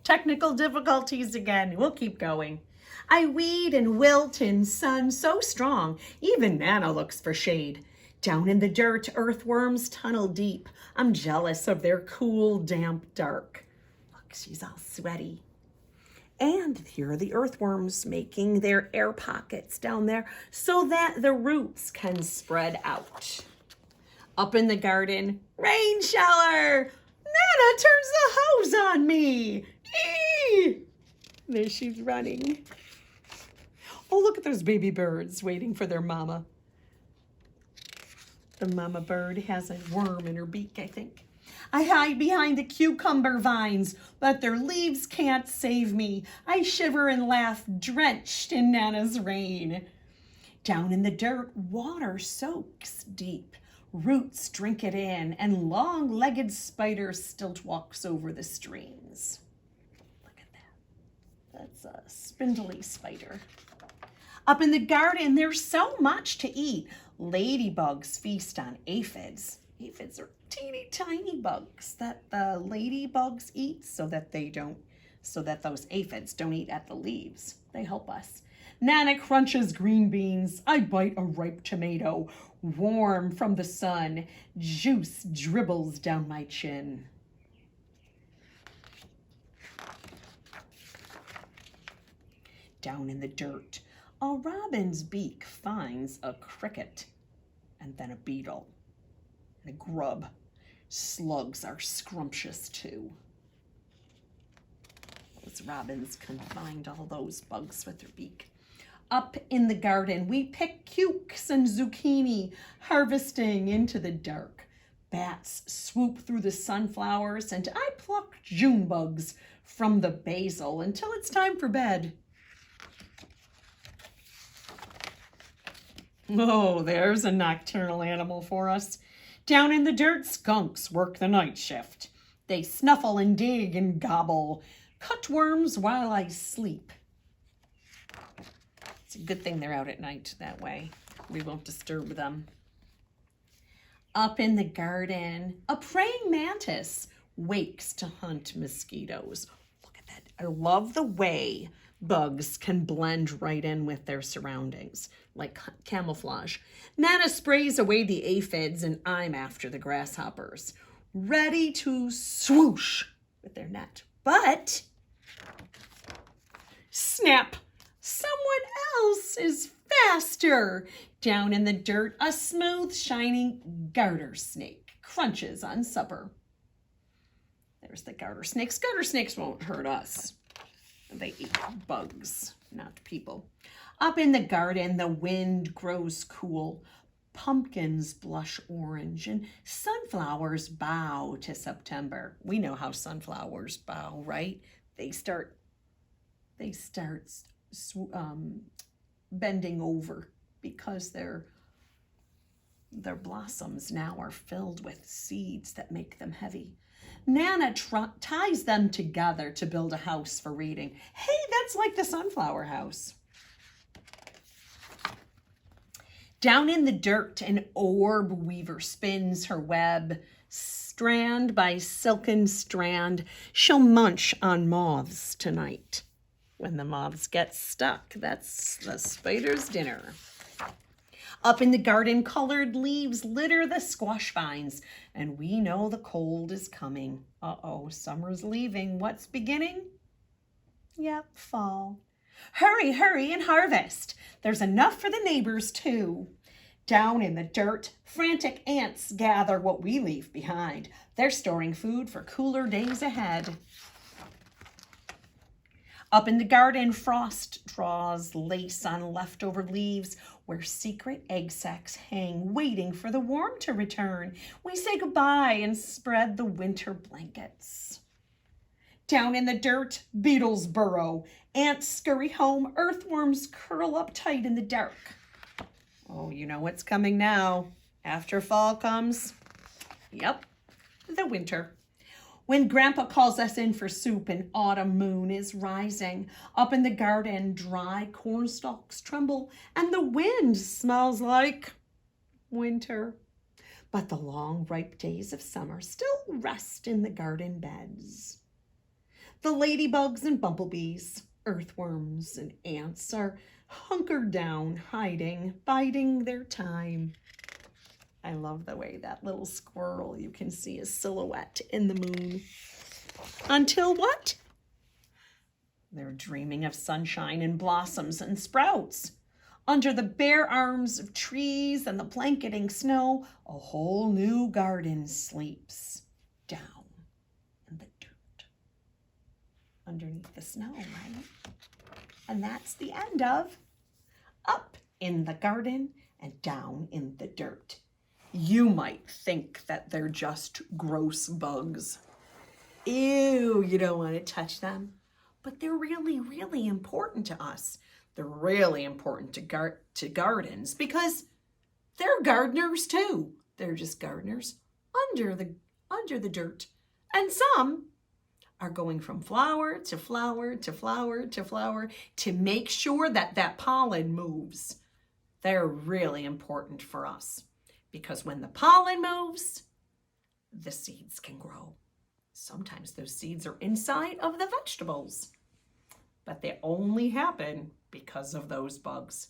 Technical difficulties again. We'll keep going. I weed and wilt in sun so strong, even Nana looks for shade. Down in the dirt, earthworms tunnel deep. I'm jealous of their cool, damp dark. Look, she's all sweaty. And here are the earthworms making their air pockets down there so that the roots can spread out. Up in the garden, rain shower. Nana turns the hose on me. Eee! There she's running. Oh, look at those baby birds waiting for their mama. The mama bird has a worm in her beak, I think. I hide behind the cucumber vines, but their leaves can't save me. I shiver and laugh, drenched in Nana's rain. Down in the dirt, water soaks deep. Roots drink it in, and long-legged spider stilt walks over the streams. Look at that. That's a spindly spider. Up in the garden, there's so much to eat. Ladybugs feast on aphids. Aphids are teeny tiny bugs that the ladybugs eat so that those aphids don't eat at the leaves. They help us. Nana crunches green beans. I bite a ripe tomato, warm from the sun. Juice dribbles down my chin. Down in the dirt, a robin's beak finds a cricket and then a beetle and a grub. Slugs are scrumptious too. Those robins can find all those bugs with their beak. Up in the garden, we pick cukes and zucchini, harvesting into the dark. Bats swoop through the sunflowers, and I pluck June bugs from the basil until it's time for bed. Oh, there's a nocturnal animal for us. Down in the dirt, skunks work the night shift. They snuffle and dig and gobble, cut worms while I sleep. It's a good thing they're out at night that way. We won't disturb them. Up in the garden, a praying mantis wakes to hunt mosquitoes. Look at that. I love the way bugs can blend right in with their surroundings, like camouflage. Nana sprays away the aphids and I'm after the grasshoppers, ready to swoosh with their net. But, snap! Someone else is faster. Down in the dirt, a smooth, shining garter snake crunches on supper. There's the garter snakes. Garter snakes won't hurt us. They eat bugs, not people. Up in the garden, the wind grows cool. Pumpkins blush orange and sunflowers bow to September. We know how sunflowers bow, right? They start bending over because their blossoms now are filled with seeds that make them heavy. Nana ties them together to build a house for reading. Hey, that's like the sunflower house. Down in the dirt, an orb weaver spins her web. Strand by silken strand, she'll munch on moths tonight. When the moths get stuck, that's the spider's dinner. Up in the garden, colored leaves litter the squash vines, and we know the cold is coming. Uh-oh, summer's leaving. What's beginning? Yep, fall. Hurry, hurry, and harvest. There's enough for the neighbors, too. Down in the dirt, frantic ants gather what we leave behind. They're storing food for cooler days ahead. Up in the garden, frost draws lace on leftover leaves where secret egg sacs hang, waiting for the warmth to return. We say goodbye and spread the winter blankets. Down in the dirt, beetles burrow, ants scurry home, earthworms curl up tight in the dark. Oh, you know what's coming now. After fall comes, yep, the winter. When Grandpa calls us in for soup, an autumn moon is rising. Up in the garden, dry corn stalks tremble, and the wind smells like winter. But the long, ripe days of summer still rest in the garden beds. The ladybugs and bumblebees, earthworms and ants are hunkered down, hiding, biding their time. I love the way that little squirrel, you can see his silhouette in the moon. Until what? They're dreaming of sunshine and blossoms and sprouts. Under the bare arms of trees and the blanketing snow, a whole new garden sleeps down in the dirt. Underneath the snow, right? And that's the end of Up in the Garden and Down in the Dirt. You might think that they're just gross bugs. Ew, you don't want to touch them. But they're really, really important to us. They're really important to gardens because they're gardeners too. They're just gardeners under the dirt. And some are going from flower to flower to flower to flower to make sure that that pollen moves. They're really important for us because when the pollen moves, the seeds can grow. Sometimes those seeds are inside of the vegetables, but they only happen because of those bugs.